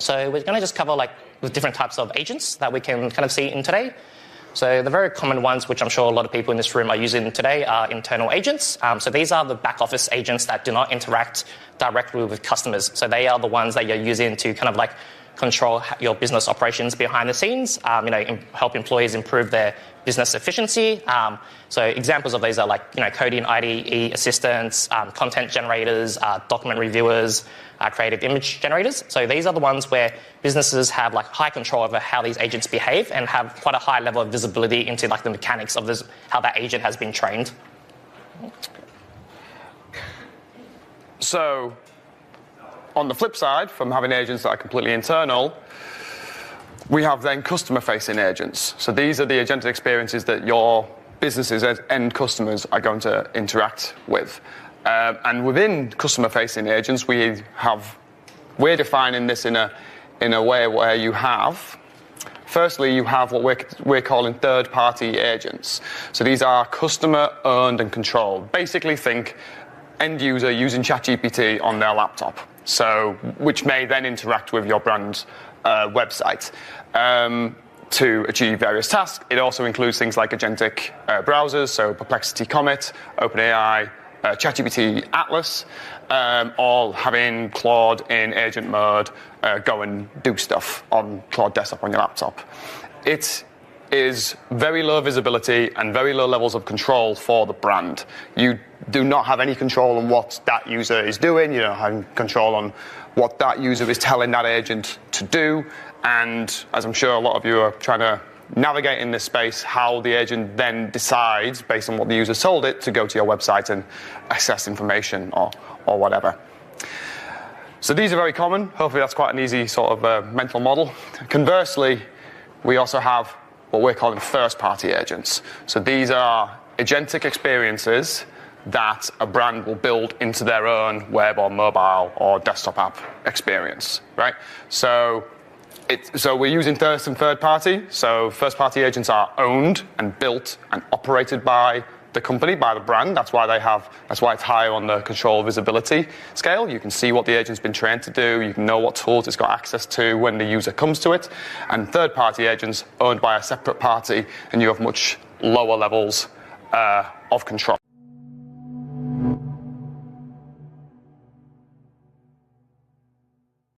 So we're going to just cover with different types of agents that we can kind of see in today. So the very common ones, which I'm sure a lot of people in this room are using today, are internal agents. So these are the back office agents that do not interact directly with customers. So they are the ones that you're using to kind of control your business operations behind the scenes, help employees improve their business efficiency. So examples of these are coding IDE assistants, content generators, document reviewers, creative image generators. So these are the ones where businesses have high control over how these agents behave and have quite a high level of visibility into the mechanics of how that agent has been trained. So on the flip side, from having agents that are completely internal, we have then customer-facing agents. So these are the agentic experiences that your businesses as end customers are going to interact with. And within customer-facing agents, we're defining this in a way where you have, firstly, you have what we're calling third-party agents. So these are customer-owned and controlled. Basically, think end user using ChatGPT on their laptop, which may then interact with your brand's website to achieve various tasks. It also includes things like agentic browsers, so Perplexity, Comet, OpenAI, ChatGPT, Atlas, all having Claude in agent mode, go and do stuff on Claude desktop on your laptop. It is very low visibility and very low levels of control for the brand. You do not have any control on what that user is doing. You don't have control on what that user is telling that agent to do. And as I'm sure a lot of you are trying to navigate in this space, how the agent then decides, based on what the user told it, to go to your website and access information or whatever. So these are very common. Hopefully that's quite an easy sort of mental model. Conversely, we also have what we're calling first-party agents. So these are agentic experiences that a brand will build into their own web or mobile or desktop app experience, right? So we're using first and third party. So first party agents are owned and built and operated by the company, by the brand. That's why it's higher on the control visibility scale. You can see what the agent's been trained to do. You can know what tools it's got access to when the user comes to it. And third party agents owned by a separate party, and you have much lower levels of control.